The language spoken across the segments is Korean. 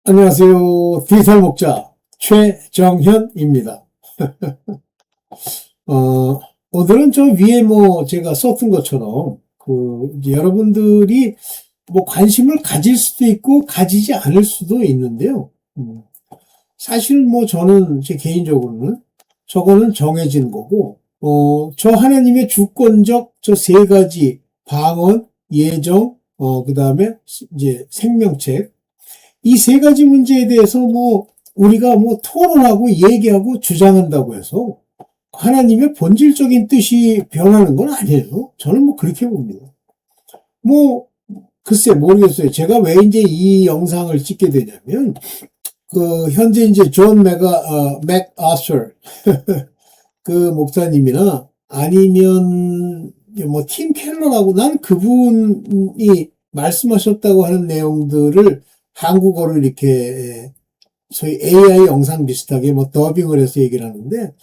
안녕하세요. 디지털 목자 최정현입니다. 오늘은 저 위에 제가 썼던 것처럼 이제 여러분들이 관심을 가질 수도 있고 가지지 않을 수도 있는데요. 사실 저는 제 개인적으로는 저거는 정해진 거고, 저 하나님의 주권적 저 세 가지 방언, 예정, 그 다음에 이제 생명책, 이 세 가지 문제에 대해서 우리가 토론하고 얘기하고 주장한다고 해서 하나님의 본질적인 뜻이 변하는 건 아니에요. 저는 그렇게 봅니다. 글쎄 모르겠어요. 제가 왜 이제 이 영상을 찍게 되냐면, 현재 이제 존 맥아서 그 목사님이나 아니면 팀 켈러라고, 난 그분이 말씀하셨다고 하는 내용들을 한국어를 이렇게 소위 AI 영상 비슷하게 더빙을 해서 얘기를 하는데,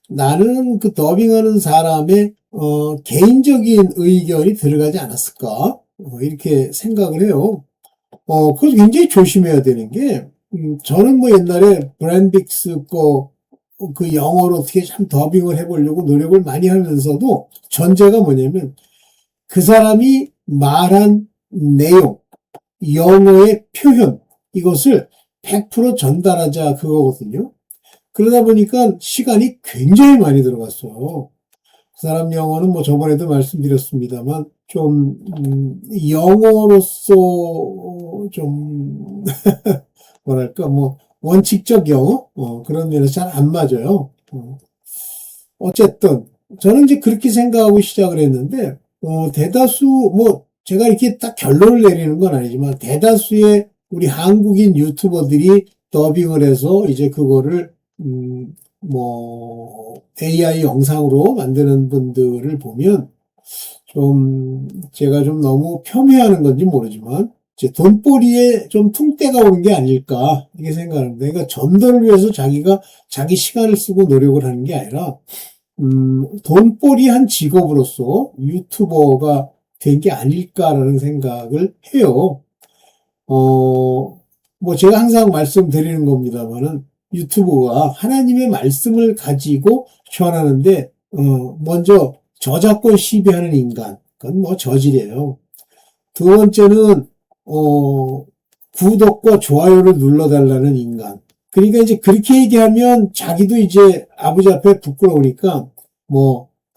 나는 그 더빙하는 사람의 개인적인 의견이 들어가지 않았을까 이렇게 생각을 해요. 그래서 굉장히 조심해야 되는 게, 저는 옛날에 브랜빅스 그 영어로 어떻게 참 더빙을 해보려고 노력을 많이 하면서도 전제가 뭐냐면 그 사람이 말한 내용, 영어의 표현, 이것을 100% 전달하자 그거거든요. 그러다 보니까 시간이 굉장히 많이 들어갔어요. 그 사람 영어는 저번에도 말씀드렸습니다만 좀 영어로서 좀 뭐랄까 원칙적 영어 그런 면에서 잘 안 맞아요. 어쨌든 저는 이제 그렇게 생각하고 시작을 했는데, 대다수 제가 이렇게 딱 결론을 내리는 건 아니지만 대다수의 우리 한국인 유튜버들이 더빙을 해서 이제 그거를 AI 영상으로 만드는 분들을 보면 제가 좀 너무 폄훼하는 건지 모르지만 이제 돈벌이에 좀 퉁때가 오는 게 아닐까 이렇게 생각합니다. 그러니까 전도를 위해서 자기가 자기 시간을 쓰고 노력을 하는 게 아니라 돈벌이 한 직업으로서 유튜버가 된 게 아닐까라는 생각을 해요. 제가 항상 말씀드리는 겁니다만은 유튜브가 하나님의 말씀을 가지고 전하는데, 먼저 저작권 시비하는 인간, 그건 저질이에요. 두 번째는, 구독과 좋아요를 눌러달라는 인간. 그러니까 이제 그렇게 얘기하면 자기도 이제 아버지 앞에 부끄러우니까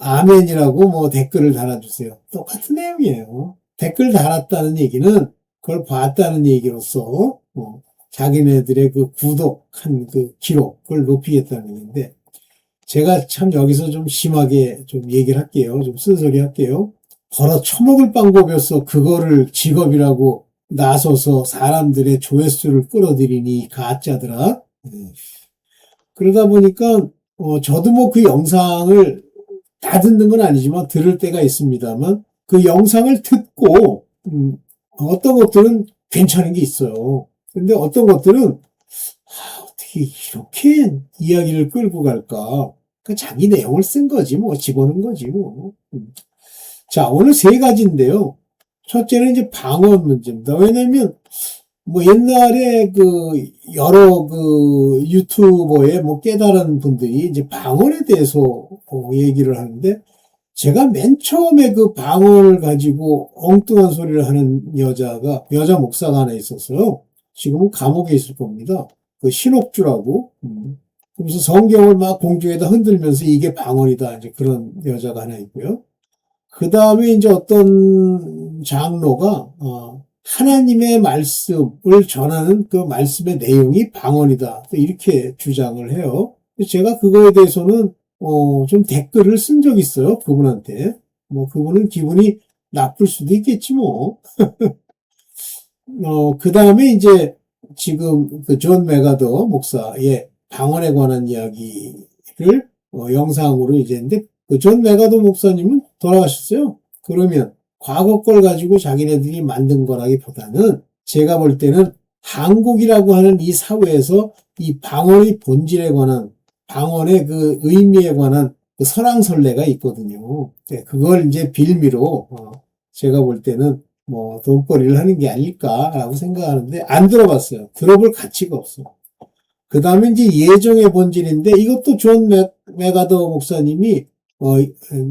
아멘이라고 댓글을 달아주세요. 똑같은 내용이에요. 댓글 달았다는 얘기는 그걸 봤다는 얘기로서 자기네들의 그 구독한 그 기록을 높이겠다는 얘기인데, 제가 참 여기서 좀 심하게 좀 얘기를 할게요. 좀 쓴소리 할게요. 벌어 처먹을 방법이어서 그거를 직업이라고 나서서 사람들의 조회수를 끌어들이니 가짜들아. 그러다 보니까 저도 그 영상을 다 듣는 건 아니지만 들을 때가 있습니다만, 그 영상을 듣고 어떤 것들은 괜찮은 게 있어요. 근데 어떤 것들은 어떻게 이렇게 이야기를 끌고 갈까? 자기 내용을 쓴 거지 집어넣은 거지 자, 오늘 세 가지인데요. 첫째는 이제 방언 문제입니다. 왜냐면 옛날에 여러 유튜버의 깨달은 분들이 이제 방언에 대해서 얘기를 하는데, 제가 맨 처음에 그 방언을 가지고 엉뚱한 소리를 하는 여자 목사가 하나 있었어요. 지금은 감옥에 있을 겁니다. 그 신옥주라고. 그래서 성경을 막 공중에다 흔들면서 이게 방언이다. 이제 그런 여자가 하나 있고요. 그 다음에 이제 어떤 장로가, 하나님의 말씀을 전하는 그 말씀의 내용이 방언이다. 이렇게 주장을 해요. 제가 그거에 대해서는 좀 댓글을 쓴 적이 있어요. 그분한테. 그분은 기분이 나쁠 수도 있겠지 그 다음에 이제 지금 그 존 메가더 목사의 방언에 관한 이야기를 영상으로 이제 했는데, 그 존 메가더 목사님은 돌아가셨어요. 그러면 과거 걸 가지고 자기네들이 만든 거라기보다는 제가 볼 때는 한국이라고 하는 이 사회에서 이 방언의 본질에 관한, 방언의 그 의미에 관한 그 설왕설래가 있거든요. 그걸 이제 빌미로 제가 볼 때는 뭐 돈벌이를 하는 게 아닐까라고 생각하는데 안 들어봤어요. 들어볼 가치가 없어. 그 다음에 이제 예정의 본질인데 이것도 존 메가더 목사님이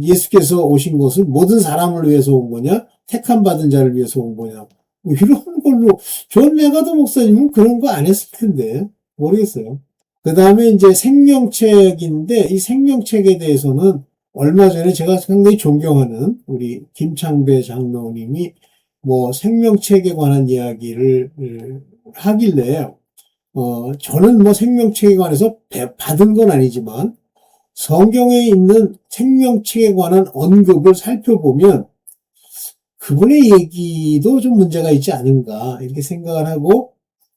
예수께서 오신 것은 모든 사람을 위해서 온 거냐? 택함 받은 자를 위해서 온 거냐? 뭐 이런 걸로 존 메가더 목사님은 그런 거 안 했을 텐데 모르겠어요. 그 다음에 이제 생명책인데 이 생명책에 대해서는 얼마 전에 제가 상당히 존경하는 우리 김창배 장로님이 뭐 생명책에 관한 이야기를 하길래 저는 뭐 생명책에 관해서 받은 건 아니지만 성경에 있는 생명책에 관한 언급을 살펴보면 그분의 얘기도 좀 문제가 있지 않은가 이렇게 생각을 하고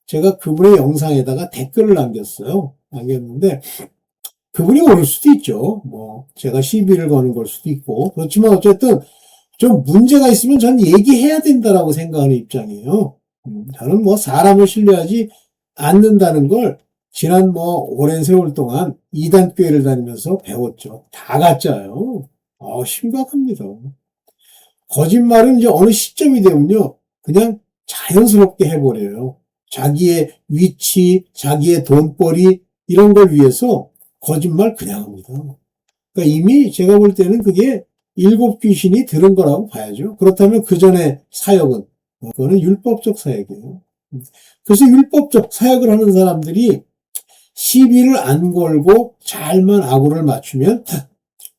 제가 그분의 영상에다가 댓글을 남겼는데 그분이 옳을 수도 있죠. 뭐 제가 시비를 거는 걸 수도 있고 그렇지만 어쨌든 좀 문제가 있으면 저는 얘기해야 된다라고 생각하는 입장이에요. 저는 뭐 사람을 신뢰하지 않는다는 걸 지난 뭐 오랜 세월 동안 이단교회를 다니면서 배웠죠. 다 가짜예요. 심각합니다. 거짓말은 이제 어느 시점이 되면요. 그냥 자연스럽게 해버려요. 자기의 위치, 자기의 돈벌이 이런 걸 위해서 거짓말 그냥 합니다. 그러니까 이미 제가 볼 때는 그게 일곱 귀신이 들은 거라고 봐야죠. 그렇다면 그 전에 사역은 그거는 율법적 사역이에요. 그래서 율법적 사역을 하는 사람들이 시비를 안 걸고 잘만 아구를 맞추면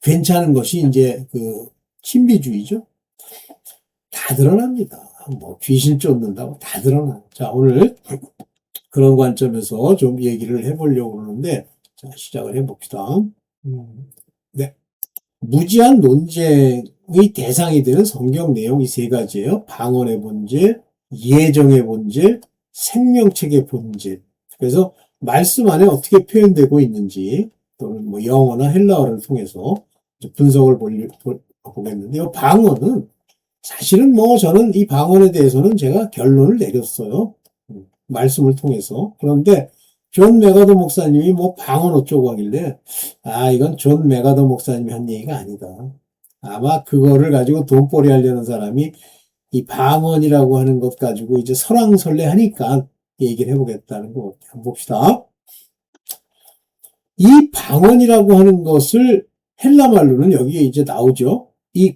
괜찮은 것이 이제 그 신비주의죠. 다 드러납니다. 뭐 귀신 쫓는다고 다 드러나. 자, 오늘 그런 관점에서 좀 얘기를 해보려고 그러는데 자, 시작을 해봅시다. 네. 무지한 논쟁의 대상이 되는 성경 내용이 세 가지예요. 방언의 본질, 예정의 본질, 생명책의 본질. 그래서 말씀 안에 어떻게 표현되고 있는지 또는 뭐 영어나 헬라어를 통해서 분석을 보겠는데요. 방언은 사실은 뭐 저는 이 방언에 대해서는 제가 결론을 내렸어요. 말씀을 통해서. 그런데 존 메가더 목사님이 뭐 방언 어쩌고 하길래 이건 존 메가더 목사님이 한 얘기가 아니다. 아마 그거를 가지고 돈벌이 하려는 사람이 이 방언이라고 하는 것 가지고 이제 설왕설래 하니까 얘기를 해보겠다는 거 한번 봅시다. 이 방언이라고 하는 것을 헬라말로는 여기에 이제 나오죠. 이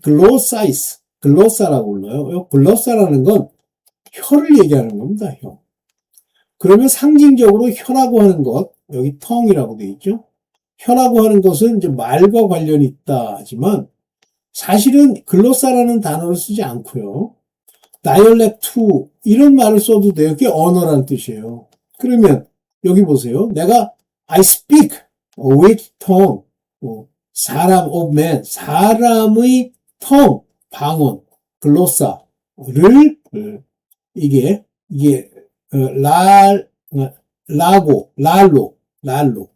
글로사라고 불러요. 글로사라는 건 혀를 얘기하는 겁니다. 혀. 그러면 상징적으로 혀라고 하는 것, 여기 텅이라고 되어 있죠. 혀라고 하는 것은 이제 말과 관련이 있다 하지만 사실은 글로사라는 단어를 쓰지 않고요. 다이얼렉트 이런 말을 써도 돼요. 그게 언어라는 뜻이에요. 그러면 여기 보세요. 내가 I speak with tongue, 사람 of man, 사람의 tongue, 방언, 글로사를 이게 랄로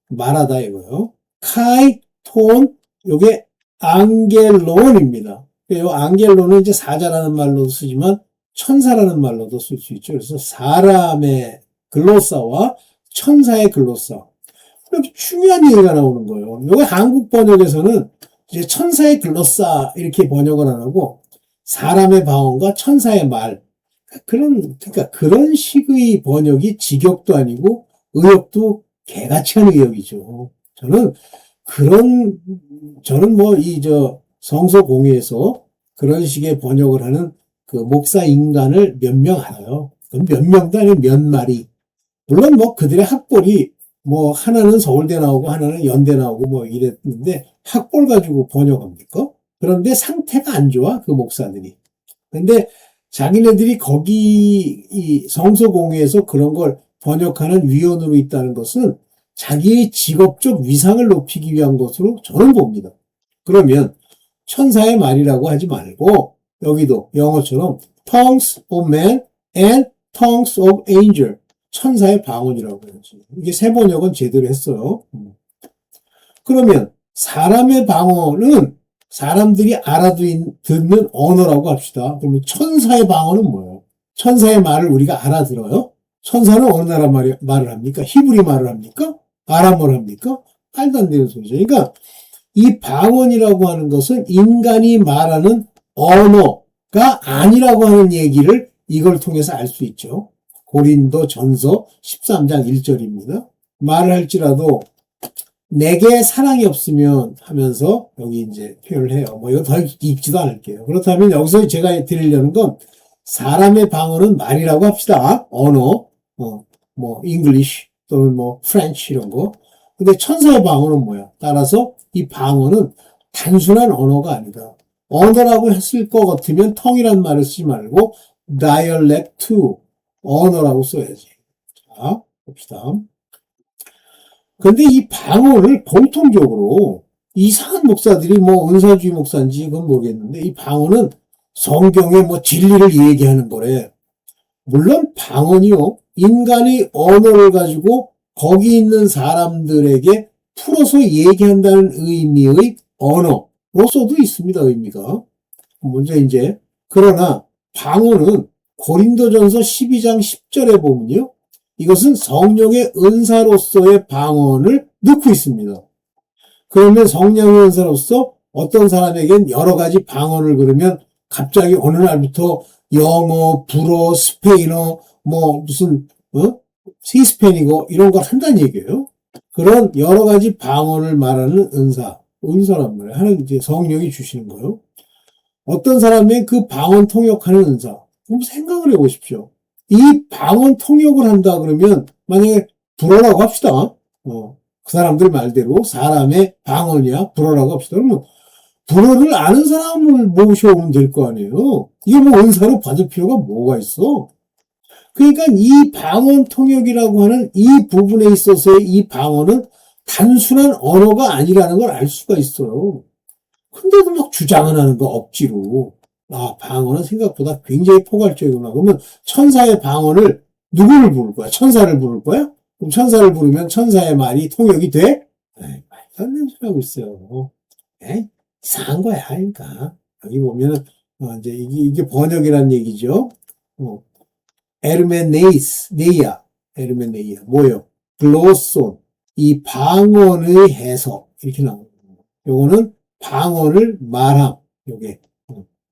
말하다 이거요. 카이 톤 요게 앙겔론입니다. 이 앙겔론은 이제 사자라는 말로도 쓰지만 천사라는 말로도 쓸 수 있죠. 그래서 사람의 글로사와 천사의 글로사. 이렇게 중요한 얘기가 나오는 거예요. 요게 한국 번역에서는 이제 천사의 글로사 이렇게 번역을 안 하고 사람의 방언과 천사의 말. 그러니까 그런 식의 번역이 직역도 아니고 의역도 개같이 하는 의역이죠. 저는 뭐 성서 공회에서 그런 식의 번역을 하는 그 목사 인간을 몇 명 알아요. 몇 명도 아니고 몇 마리. 물론 뭐 그들의 학벌이 뭐 하나는 서울대 나오고 하나는 연대 나오고 뭐 이랬는데 학벌 가지고 번역합니까? 그런데 상태가 안 좋아 그 목사들이. 근데 자기네들이 거기 이 성서공회에서 그런 걸 번역하는 위원으로 있다는 것은 자기의 직업적 위상을 높이기 위한 것으로 저는 봅니다. 그러면 천사의 말이라고 하지 말고 여기도 영어처럼 tongues of man and tongues of angel 천사의 방언이라고 해야지. 이게 세 번역은 제대로 했어요. 그러면 사람의 방언은 사람들이 알아듣는 언어라고 합시다. 그러면 천사의 방언은 뭐예요? 천사의 말을 우리가 알아들어요? 천사는 어느 나라 말을 합니까? 히브리 말을 합니까? 아람어를 합니까? 말도 안 되는 소리죠. 그러니까 이 방언이라고 하는 것은 인간이 말하는 언어가 아니라고 하는 얘기를 이걸 통해서 알 수 있죠. 고린도 전서 13장 1절입니다. 말을 할지라도 내게 사랑이 없으면 하면서 여기 이제 표현을 해요. 이거 더 읽지도 않을게요. 그렇다면 여기서 제가 드리려는 건 사람의 방언은 말이라고 합시다. 언어, English 또는 French 이런 거. 근데 천사의 방언은 뭐야? 따라서 이 방언은 단순한 언어가 아니다. 언어라고 했을 것 같으면 tongue이란 말을 쓰지 말고 dialect, 언어라고 써야지. 자, 봅시다. 근데 이 방언을 공통적으로 이상한 목사들이 은사주의 목사인지 그건 모르겠는데 이 방언은 성경의 진리를 얘기하는 거래. 물론 방언이요, 인간의 언어를 가지고 거기 있는 사람들에게 풀어서 얘기한다는 의미의 언어로서도 있습니다, 의미가. 먼저 그러나 방언은 고린도전서 12장 10절에 보면요, 이것은 성령의 은사로서의 방언을 넣고 있습니다. 그러면 성령의 은사로서 어떤 사람에겐 여러 가지 방언을 그러면 갑자기 어느 날부터 영어, 불어, 스페인어, 히스패닉어 이런 걸 한다는 얘기예요. 그런 여러 가지 방언을 말하는 은사란 말이에요. 하는 성령이 주시는 거예요. 어떤 사람의 그 방언 통역하는 은사. 한번 생각을 해보십시오. 이 방언 통역을 한다 그러면 만약에 불어라고 합시다. 그 사람들 말대로 사람의 방언이야 불어라고 합시다. 그러면 불어를 아는 사람을 모셔오면 될 거 아니에요. 이게 은사로 받을 필요가 뭐가 있어? 그러니까 이 방언 통역이라고 하는 이 부분에 있어서의 이 방언은 단순한 언어가 아니라는 걸 알 수가 있어요. 근데도 주장을 하는 거 억지로. 방언은 생각보다 굉장히 포괄적이구나. 그러면 천사의 방언을 누구를 부를 거야? 천사를 부를 거야? 그럼 천사를 부르면 천사의 말이 통역이 돼? 말도 안 되는 소리 하고 있어요. 이상한 거야. 그러니까. 여기 보면은, 이게 번역이란 얘기죠. 에르메네이아. 뭐요? 글로손. 이 방언의 해석. 이렇게 나옵니다. 요거는 방언을 말함. 요게.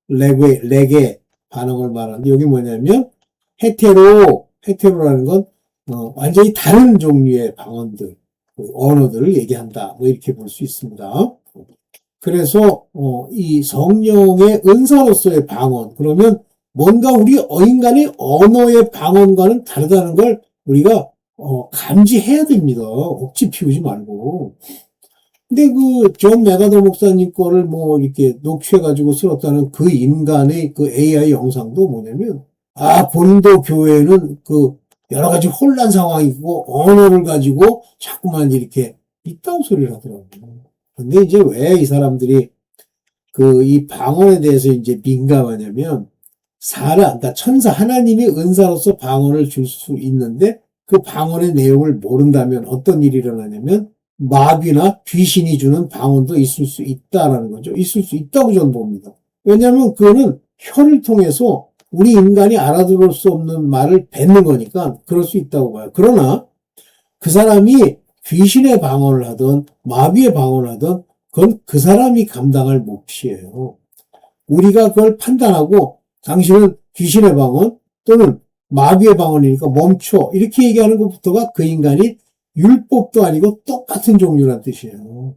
레게 반응을 말하는데, 여기 뭐냐면, 헤테로라는 건, 완전히 다른 종류의 방언들, 언어들을 얘기한다. 이렇게 볼 수 있습니다. 그래서, 이 성령의 은사로서의 방언, 그러면 뭔가 우리 인간의 언어의 방언과는 다르다는 걸 우리가, 감지해야 됩니다. 억지 피우지 말고. 근데 존 메가더 목사님 거를 이렇게 녹취해가지고 쓸었다는 그 인간의 그 AI 영상도 뭐냐면, 고린도 교회는 여러 가지 혼란 상황이고, 언어를 가지고 자꾸만 이렇게 있다고 소리를 하더라고요. 근데 왜 이 사람들이 이 방언에 대해서 민감하냐면, 그러니까 천사 하나님이 은사로서 방언을 줄 수 있는데, 그 방언의 내용을 모른다면 어떤 일이 일어나냐면, 마귀나 귀신이 주는 방언도 있을 수 있다라는 거죠. 있을 수 있다고 저는 봅니다. 왜냐하면 그거는 혀를 통해서 우리 인간이 알아들을 수 없는 말을 뱉는 거니까 그럴 수 있다고 봐요. 그러나 그 사람이 귀신의 방언을 하든 마귀의 방언을 하든 그건 그 사람이 감당할 몫이에요. 우리가 그걸 판단하고 당신은 귀신의 방언 또는 마귀의 방언이니까 멈춰 이렇게 얘기하는 것부터가 그 인간이 율법도 아니고 똑같은 종류란 뜻이에요.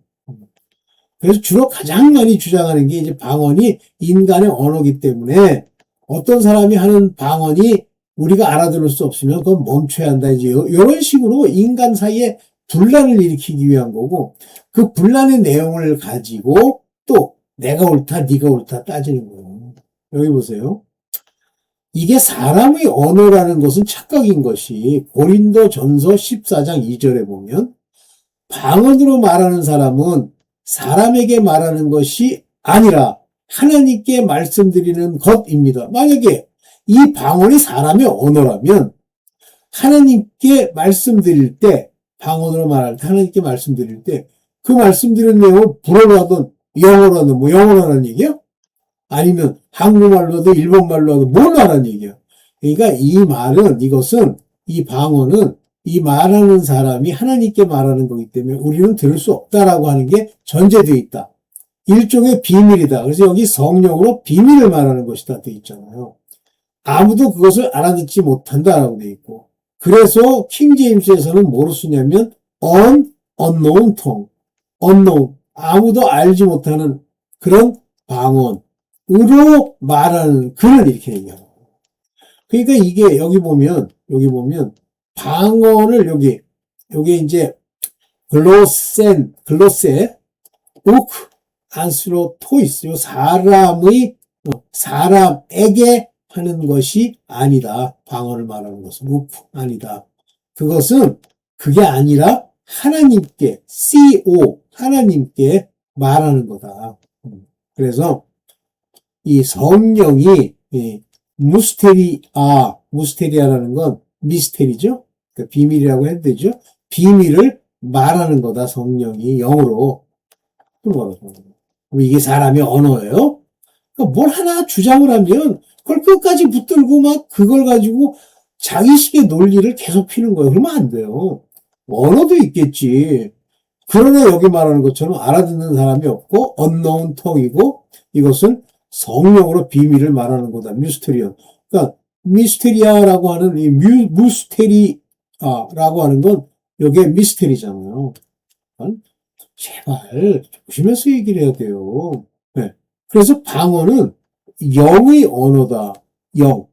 그래서 주로 가장 많이 주장하는 게 방언이 인간의 언어이기 때문에 어떤 사람이 하는 방언이 우리가 알아들을 수 없으면 그건 멈춰야 한다. 이런 식으로 인간 사이에 분란을 일으키기 위한 거고 그 분란의 내용을 가지고 또 내가 옳다, 네가 옳다 따지는 거예요. 여기 보세요. 이게 사람의 언어라는 것은 착각인 것이 고린도 전서 14장 2절에 보면 방언으로 말하는 사람은 사람에게 말하는 것이 아니라 하나님께 말씀드리는 것입니다. 만약에 이 방언이 사람의 언어라면 하나님께 말씀드릴 때 방언으로 말할 때 하나님께 말씀드릴 때 그 말씀드리는 내용을 불어로 하든 영어로 하든 영어로 하는 얘기야? 아니면 한국말로 하든 일본말로 하든 뭘로 하는 얘기야? 그러니까 이 방언은 이 말하는 사람이 하나님께 말하는 거기 때문에 우리는 들을 수 없다라고 하는 게 전제되어 있다. 일종의 비밀이다. 그래서 여기 성령으로 비밀을 말하는 것이다 돼 있잖아요. 아무도 그것을 알아듣지 못한다라고 돼 있고, 그래서 킹제임스에서는 뭐로 쓰냐면 unknown tongue, unknown, 아무도 알지 못하는 그런 방언으로 말하는 글을 이렇게 얘기하는 거예요. 그러니까 이게 여기 보면 방언을 여기 이제 글로세, 우크, 안스로토이스, 사람에게 하는 것이 아니다. 방언을 말하는 것은 우크, 아니다. 그게 아니라 하나님께, 하나님께 말하는 거다. 그래서 이 성령이 무스테리아라는 건 미스테리죠. 그러니까 비밀이라고 해도 되죠. 비밀을 말하는 거다. 성령이 영으로. 그럼 이게 사람의 언어예요? 그러니까 뭘 하나 주장을 하면 그걸 끝까지 붙들고 막 그걸 가지고 자기식의 논리를 계속 피는 거예요. 그러면 안 돼요. 언어도 있겠지. 그러나 여기 말하는 것처럼 알아듣는 사람이 없고 unknown tongue이고 이것은 성령으로 비밀을 말하는 거다. 미스테리언. 그러니까 미스테리아라고 하는 이 무스테리아라고 하는 건 여기에 미스테리잖아요. 제발 조심해서 얘기를 해야 돼요. 네. 그래서 방언은 영의 언어다.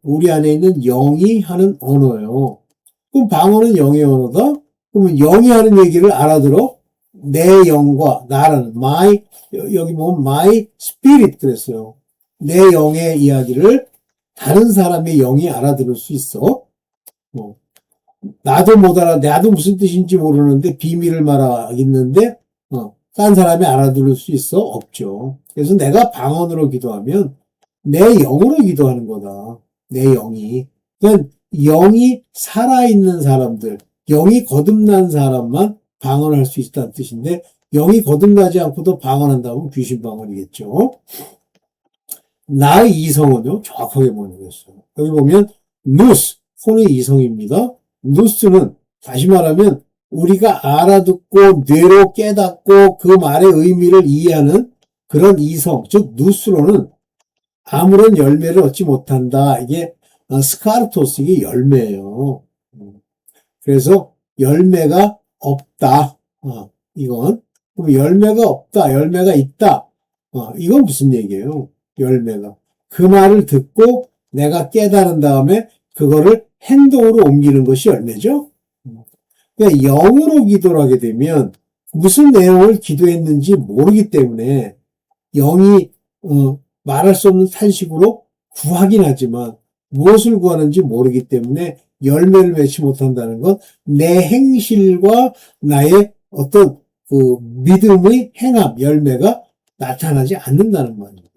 우리 안에 있는 영이 하는 언어예요. 그럼 방언은 영의 언어다? 그러면 영이 하는 얘기를 알아들어? 내 영과 나라는 여기 보면 my spirit 그랬어요. 내 영의 이야기를 다른 사람의 영이 알아들을 수 있어? 나도 못 나도 무슨 뜻인지 모르는데 비밀을 말하겠는데 딴 사람이 알아들을 수 있어? 없죠. 그래서 내가 방언으로 기도하면 내 영으로 기도하는 거다. 내 영이. 그러니까 영이 살아있는 사람들, 영이 거듭난 사람만 방언할 수 있다는 뜻인데 영이 거듭나지 않고도 방언한다면 귀신 방언이겠죠. 나의 이성은요, 정확하게 모르겠어요. 여기 보면 누스, 혼의 이성입니다. 누스는 다시 말하면 우리가 알아듣고 뇌로 깨닫고 그 말의 의미를 이해하는 그런 이성, 즉 누스로는 아무런 열매를 얻지 못한다. 이게 스카르토스, 이게 열매예요. 그래서 열매가 없다. 이건 그럼 열매가 없다. 열매가 있다. 이건 무슨 얘기예요? 열매가. 그 말을 듣고 내가 깨달은 다음에 그거를 행동으로 옮기는 것이 열매죠. 그러니까 영으로 기도를 하게 되면 무슨 내용을 기도했는지 모르기 때문에 영이 말할 수 없는 탄식으로 구하긴 하지만 무엇을 구하는지 모르기 때문에 열매를 맺지 못한다는 건 내 행실과 나의 어떤 그 믿음의 행함, 열매가 나타나지 않는다는 말입니다.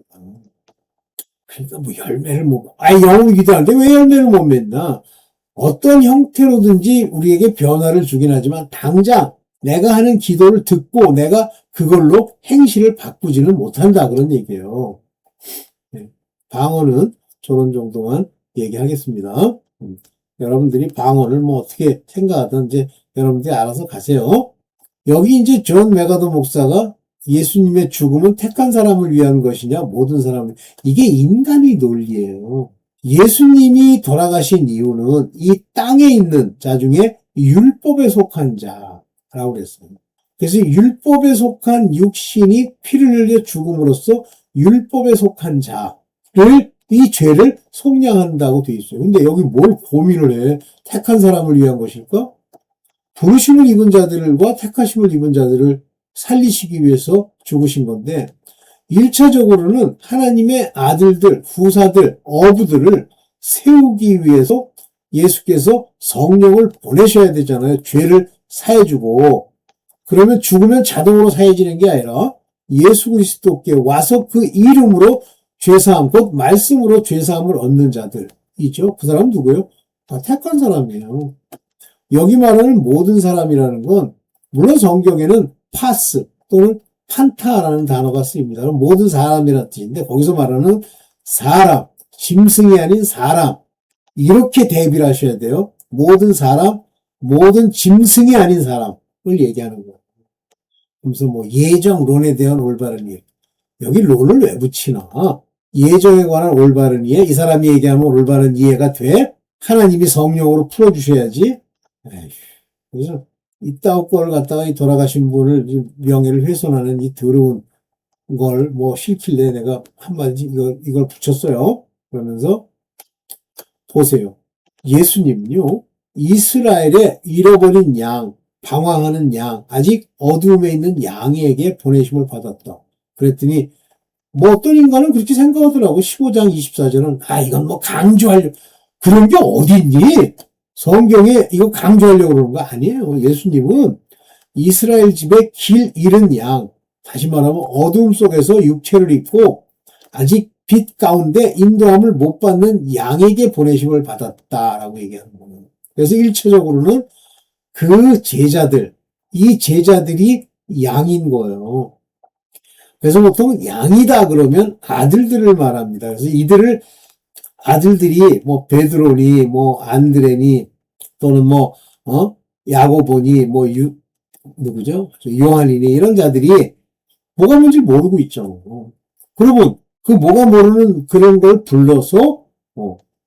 그러니까 뭐 열매를 영으로 기도하는데 왜 열매를 못 맺나? 어떤 형태로든지 우리에게 변화를 주긴 하지만 당장 내가 하는 기도를 듣고 내가 그걸로 행실을 바꾸지는 못한다. 그런 얘기예요. 네. 방언은 저런 정도만 얘기하겠습니다. 여러분들이 방언을 뭐 어떻게 생각하든 이제 여러분들이 알아서 가세요. 여기 이제 존 메가더 목사가 예수님의 죽음은 택한 사람을 위한 것이냐, 모든 사람을. 이게 인간의 논리예요. 예수님이 돌아가신 이유는 이 땅에 있는 자 중에 율법에 속한 자라고 그랬어요. 그래서 율법에 속한 육신이 피를 흘려 죽음으로써 율법에 속한 자를, 이 죄를 속량한다고 되어 있어요. 근데 여기 뭘 고민을 해? 택한 사람을 위한 것일까? 부르심을 입은 자들과 택하심을 입은 자들을 살리시기 위해서 죽으신 건데 1차적으로는 하나님의 아들들, 후사들, 어부들을 세우기 위해서 예수께서 성령을 보내셔야 되잖아요. 죄를 사해주고. 그러면 죽으면 자동으로 사해지는 게 아니라 예수 그리스도께 와서 그 이름으로 죄사함, 곧 말씀으로 죄사함을 얻는 자들이죠. 그 사람은 누구예요? 다 택한 사람이에요. 여기 말하는 모든 사람이라는 건 물론 성경에는 파스 또는 판타라는 단어가 쓰입니다. 모든 사람이라는 뜻인데 거기서 말하는 사람, 짐승이 아닌 사람 이렇게 대비를 하셔야 돼요. 모든 사람, 모든 짐승이 아닌 사람을 얘기하는 거예요. 그래서 뭐 예정론에 대한 올바른 일. 여기 롤을 왜 붙이나? 예정에 관한 올바른 이해, 이 사람이 얘기하면 올바른 이해가 돼? 하나님이 성령으로 풀어주셔야지. 에휴, 그래서 이따구 걸 갖다가 이 돌아가신 분을 명예를 훼손하는 이 더러운 걸 뭐 싫길래 내가 한마디 이걸 붙였어요. 그러면서 보세요. 예수님은요, 이스라엘의 잃어버린 양, 방황하는 양, 아직 어두움에 있는 양에게 보내심을 받았다. 그랬더니 뭐 어떤 인간은 그렇게 생각하더라고. 15장 24절은 이건 뭐 강조하려고 그런 게 어디 있니? 성경에 이거 강조하려고 그러는 거 아니에요. 예수님은 이스라엘 집에 길 잃은 양, 다시 말하면 어두움 속에서 육체를 입고 아직 빛 가운데 인도함을 못 받는 양에게 보내심을 받았다라고 얘기하는 거예요. 그래서 일차적으로는 그 제자들, 이 제자들이 양인 거예요. 그래서 보통 양이다 그러면 아들들을 말합니다. 그래서 이들을 아들들이 뭐 베드로니 뭐 안드레니 또는 뭐 야고보니 뭐 누구죠? 요한이니 이런 자들이 뭐가 뭔지 모르고 있잖아요. 그러면 그 뭐가 모르는 그런 걸 불러서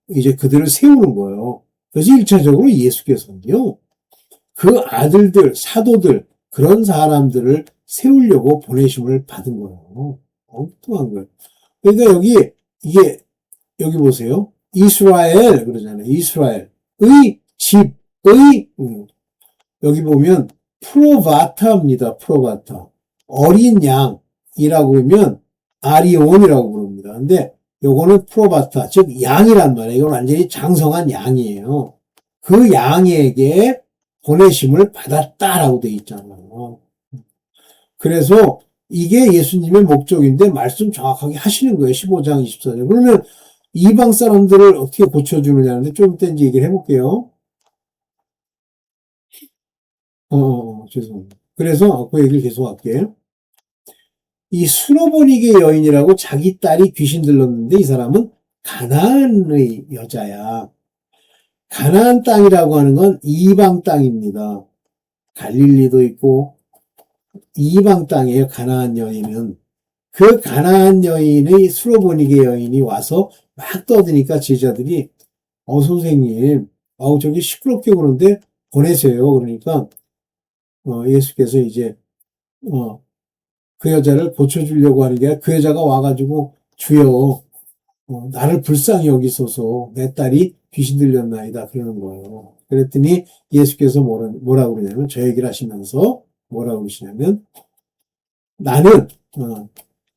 이제 그들을 세우는 거예요. 그래서 일차적으로 예수께서는요. 그 아들들, 사도들 그런 사람들을 세우려고 보내심을 받은 거예요. 엉뚱한 거예요. 그러니까 여기 보세요. 이스라엘 그러잖아요. 이스라엘의 집의 여기 보면 프로바타입니다. 프로바타. 어린 양이라고 하면 아리온이라고 부릅니다. 근데 요거는 프로바타, 즉 양이란 말이에요. 이건 완전히 장성한 양이에요. 그 양에게 보내심을 받았다라고 돼 있잖아요. 그래서 이게 예수님의 목적인데 말씀 정확하게 하시는 거예요. 15장 24절. 그러면 이방 사람들을 어떻게 고쳐주느냐는데 좀 이따 이제 얘기를 해볼게요. 죄송합니다. 그래서 그 얘기를 계속 할게요. 이 수로보니게 여인이라고 자기 딸이 귀신 들렀는데 이 사람은 가나안의 여자야. 가나안 땅이라고 하는 건 이방 땅입니다. 갈릴리도 있고 이방 땅이에요. 가나안 여인은. 그 가나안 여인의 수로보니게 여인이 와서 막 떠드니까 제자들이 선생님 저기 시끄럽게 그러는데 보내세요. 그러니까 예수께서 이제 그 여자를 고쳐주려고 하는 게 아니라 그 여자가 와가지고 주여 나를 불쌍히 여기소서 내 딸이 귀신 들렸나이다 그러는 거예요. 그랬더니 예수께서 뭐라고 그러냐면 저 얘기를 하시면서 뭐라고 그러시냐면 나는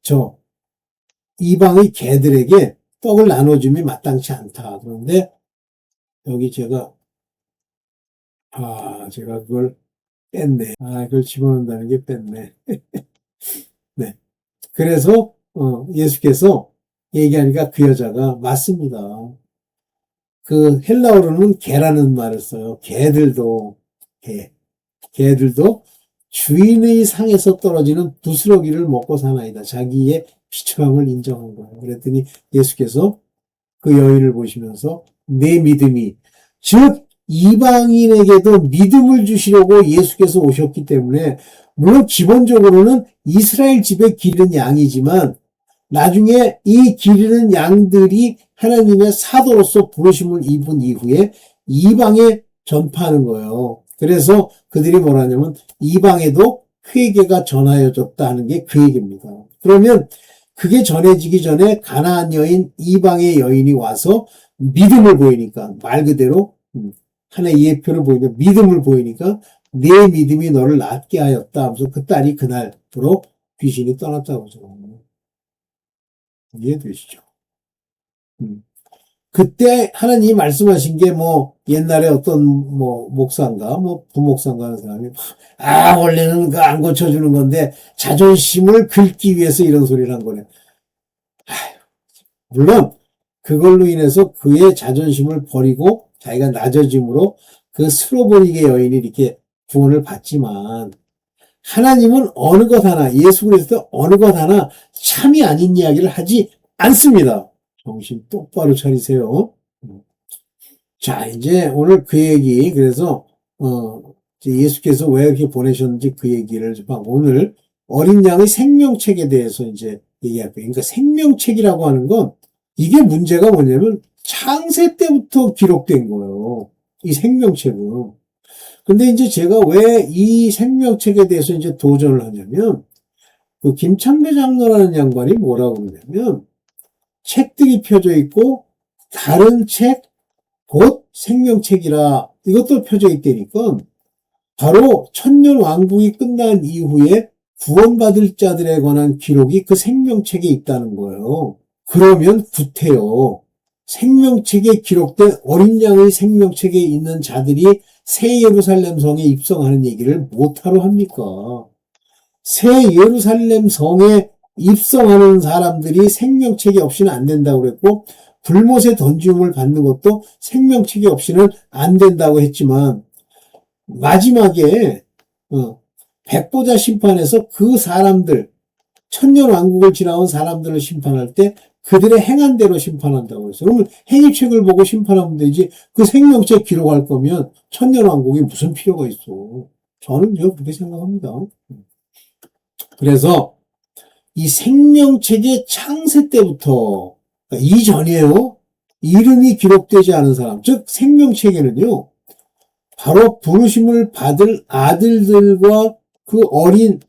저 이방의 개들에게 떡을 나눠줌이 마땅치 않다. 그런데 여기 제가 그걸 뺐네. 그걸 집어넣는다는 게 뺐네. 네. 그래서 예수께서 얘기하니까 그 여자가 맞습니다. 그 헬라어로는 개라는 말을 써요. 개들도 주인의 상에서 떨어지는 부스러기를 먹고 사나이다. 자기의 비참함을 인정한 거예요. 그랬더니 예수께서 그 여인을 보시면서 내 믿음이 즉 이방인에게도 믿음을 주시려고 예수께서 오셨기 때문에 물론 기본적으로는 이스라엘 집에 기른 양이지만 나중에 이 기르는 양들이 하나님의 사도로서 부르심을 입은 이후에 이방에 전파하는 거예요. 그래서 그들이 뭐라냐면 이방에도 회개가 전하여졌다 하는 게 그 얘기입니다. 그러면 그게 전해지기 전에 가나안 여인, 이방의 여인이 와서 믿음을 보이니까 말 그대로 하나의 예표를 보이니까 믿음을 보이니까 내 믿음이 너를 낫게 하였다 하면서 그 딸이 그날부로 귀신이 떠났다고 하죠. 이해되시죠? 그때 하나님이 말씀하신 게 옛날에 어떤 목사인가 부목사인가 하는 사람이 원래는 그 안 고쳐주는 건데 자존심을 긁기 위해서 이런 소리를 한 거네. 물론 그걸로 인해서 그의 자존심을 버리고 자기가 낮아짐으로 그 스로보니게 여인이 이렇게 구원을 받지만 하나님은 어느 것 하나 예수 그리스도 어느 것 하나 참이 아닌 이야기를 하지 않습니다. 정신 똑바로 차리세요. 자, 이제 오늘 그 얘기, 그래서, 예수께서 왜 이렇게 보내셨는지 그 얘기를 좀 하고, 오늘 어린 양의 생명책에 대해서 이제 얘기할 거예요. 그러니까 생명책이라고 하는 건 이게 문제가 뭐냐면 창세 때부터 기록된 거예요. 이 생명책은. 근데 이제 제가 왜 이 생명책에 대해서 이제 도전을 하냐면 그 김창배 장로라는 양반이 뭐라고 그러냐면 책들이 펴져 있고 다른 책, 곧 생명책이라 이것도 펴져 있다니까 바로 천년 왕국이 끝난 이후에 구원받을 자들에 관한 기록이 그 생명책에 있다는 거예요. 그러면 구태여 생명책에 기록된 어린 양의 생명책에 있는 자들이 새 예루살렘 성에 입성하는 얘기를 못하러 합니까? 새 예루살렘 성에 입성하는 사람들이 생명책이 없이는 안 된다고 그랬고 불못에 던짐을 받는 것도 생명책이 없이는 안 된다고 했지만 마지막에 백보자 심판에서 그 사람들 천년 왕국을 지나온 사람들을 심판할 때 그들의 행한 대로 심판한다고 했어요. 그러면 행위책을 보고 심판하면 되지 그 생명책 기록할 거면 천년 왕국이 무슨 필요가 있어. 저는 그렇게 생각합니다. 그래서 이 생명책의 창세 때부터 그러니까 이전이에요. 이름이 기록되지 않은 사람 즉 생명책에는요. 바로 부르심을 받을 아들들과 그 어린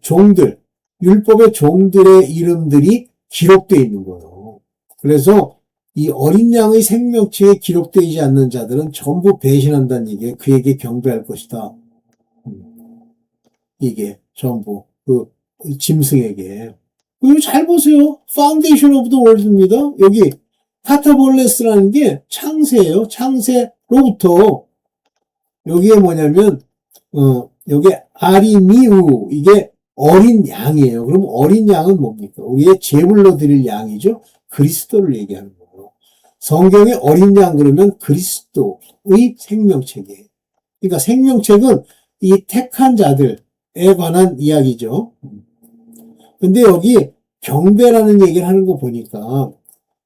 종들, 율법의 종들의 이름들이 기록되어 있는 거예요. 그래서 이 어린 양의 생명체에 기록되지 않는 자들은 전부 배신한다는 얘기에 그에게 경배할 것이다. 이게 전부 그 짐승에게. 이거 잘 보세요. Foundation of the World입니다. 여기 카타볼레스라는 게 창세예요. 창세로부터 여기에 뭐냐면 여기 아리미우 이게 어린 양이에요. 그럼 어린 양은 뭡니까? 우리의 제물로 드릴 양이죠. 그리스도를 얘기하는 거예요. 성경의 어린 양 그러면 그리스도의 생명책이에요. 그러니까 생명책은 이 택한 자들에 관한 이야기죠. 근데 여기 경배라는 얘기를 하는 거 보니까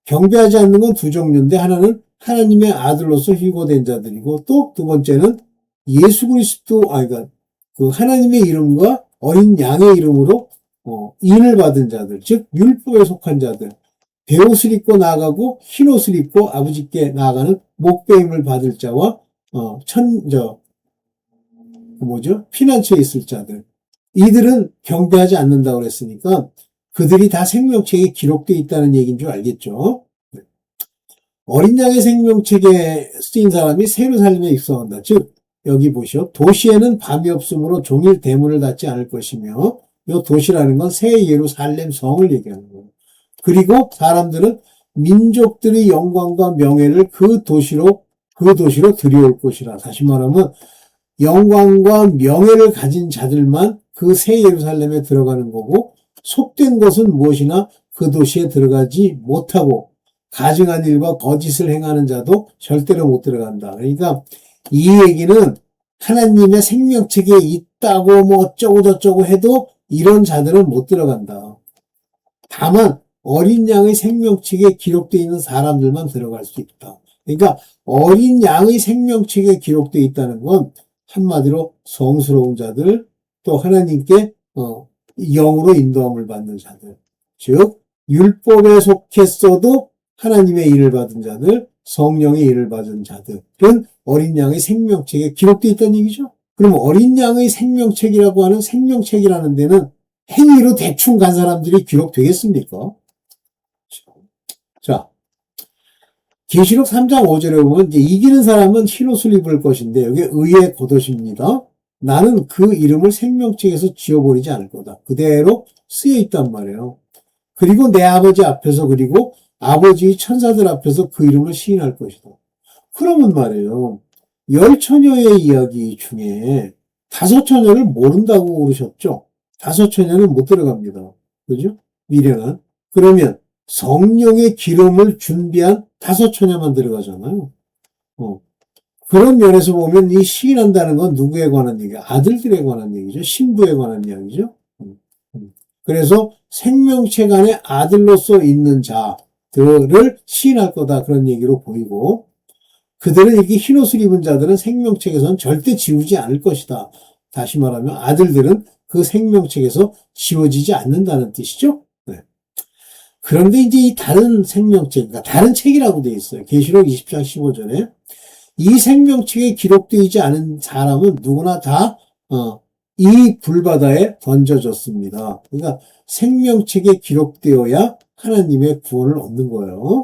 경배하지 않는 건 두 종류인데 하나는 하나님의 아들로서 휴거된 자들이고 또 두 번째는 예수 그리스도 그러니까 그 하나님의 이름과 어린 양의 이름으로 인을 받은 자들, 즉 율법에 속한 자들, 베옷을 입고 나아가고 흰옷을 입고 아버지께 나아가는 목배임을 받을 자와 피난처에 있을 자들. 이들은 경배하지 않는다고 그랬으니까 그들이 다 생명책에 기록되어 있다는 얘기인 줄 알겠죠. 어린 양의 생명책에 쓰인 사람이 예루살렘에 입성한다. 즉 여기 보시오. 도시에는 밤이 없으므로 종일 대문을 닫지 않을 것이며 이 도시라는 건 새 예루살렘 성을 얘기하는 거예요. 그리고 사람들은 민족들의 영광과 명예를 그 도시로 들여올 것이라. 다시 말하면 영광과 명예를 가진 자들만 그 새 예루살렘에 들어가는 거고 속된 것은 무엇이나 그 도시에 들어가지 못하고 가증한 일과 거짓을 행하는 자도 절대로 못 들어간다. 그러니까 이 얘기는 하나님의 생명책에 있다고 뭐 어쩌고 저쩌고 해도 이런 자들은 못 들어간다. 다만 어린 양의 생명책에 기록되어 있는 사람들만 들어갈 수 있다. 그러니까 어린 양의 생명책에 기록되어 있다는 건 한마디로 성스러운 자들 또 하나님께 영으로 인도함을 받는 자들 즉 율법에 속했어도 하나님의 일을 받은 자들 성령의 일을 받은 자들은 어린 양의 생명책에 기록되어 있다는 얘기죠. 그럼 어린 양의 생명책이라고 하는 생명책이라는 데는 행위로 대충 간 사람들이 기록되겠습니까? 자, 계시록 3장 5절에 보면 이제 이기는 사람은 흰옷을 입을 것인데 여기 의의 겉옷입니다. 나는 그 이름을 생명책에서 지워버리지 않을 거다. 그대로 쓰여 있단 말이에요. 그리고 내 아버지 앞에서 그리고 아버지의 천사들 앞에서 그 이름을 시인할 것이다. 그러면 말이에요. 10처녀의 이야기 중에 5처녀를 모른다고 그러셨죠? 5처녀는 못 들어갑니다. 그죠? 미련한. 그러면 성령의 기름을 준비한 5처녀만 들어가잖아요. 그런 면에서 보면 이 시인한다는 건 누구에 관한 얘기야? 아들들에 관한 얘기죠. 신부에 관한 이야기죠. 그래서 생명책 안에 아들로서 있는 자들을 시인할 거다. 그런 얘기로 보이고 그들은 이렇게 흰옷을 입은 자들은 생명책에서는 절대 지우지 않을 것이다. 다시 말하면 아들들은 그 생명책에서 지워지지 않는다는 뜻이죠. 네. 그런데 이제 이 다른 생명책, 그러니까 다른 책이라고 되어 있어요. 계시록 20장 15절에. 이 생명책에 기록되지 않은 사람은 누구나 다, 이 불바다에 던져졌습니다. 그러니까 생명책에 기록되어야 하나님의 구원을 얻는 거예요.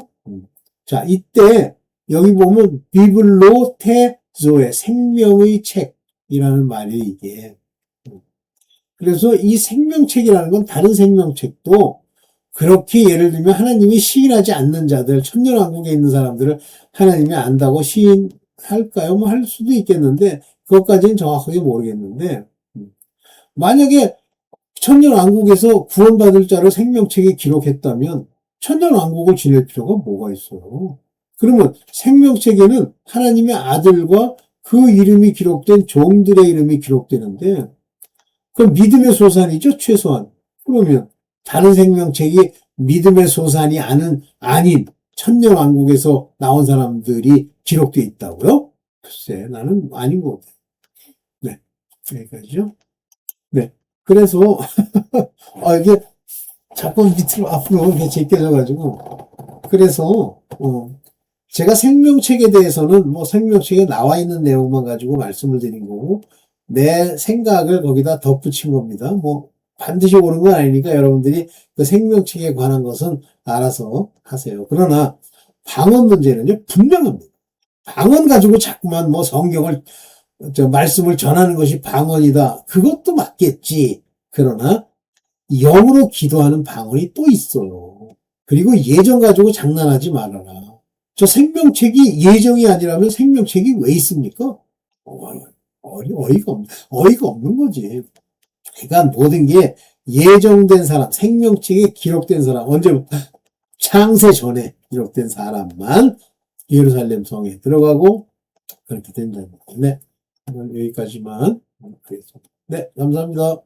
자, 이때 여기 보면 비블로테조의 생명의 책이라는 말이 이게. 그래서 이 생명책이라는 건 다른 생명책도 그렇게 예를 들면 하나님이 시인하지 않는 자들, 천년왕국에 있는 사람들을 하나님이 안다고 시인할까요? 뭐 할 수도 있겠는데 그것까지는 정확하게 모르겠는데 만약에 천년왕국에서 구원받을 자를 생명책에 기록했다면 천년왕국을 지낼 필요가 뭐가 있어요? 그러면 생명책에는 하나님의 아들과 그 이름이 기록된 종들의 이름이 기록되는데 그럼 믿음의 소산이죠, 최소한. 그러면 다른 생명책이 믿음의 소산이 아닌 천년왕국에서 나온 사람들이 기록되어 있다고요? 글쎄, 나는 아닌 것 같아요. 네, 여기까지죠. 네, 그래서 이게 자꾸 밑으로 앞으로 이렇게 제껴져가지고 그래서 제가 생명책에 대해서는 뭐 생명책에 나와 있는 내용만 가지고 말씀을 드린 거고 내 생각을 거기다 덧붙인 겁니다. 뭐 반드시 옳은 건 아니니까 여러분들이 그 생명책에 관한 것은 알아서 하세요. 그러나 방언 문제는요 분명합니다. 방언 가지고 자꾸만 뭐 성경을 말씀을 전하는 것이 방언이다. 그것도 맞겠지. 그러나 영으로 기도하는 방언이 또 있어요. 그리고 예정 가지고 장난하지 말아라. 저 생명책이 예정이 아니라면 생명책이 왜 있습니까? 어이가 없는 거지. 그러니까 모든 게 예정된 사람, 생명책에 기록된 사람, 언제부터? 창세 전에 기록된 사람만 예루살렘 성에 들어가고 그렇게 된다는 거예요. 네. 여기까지만 하겠습니다. 네, 감사합니다.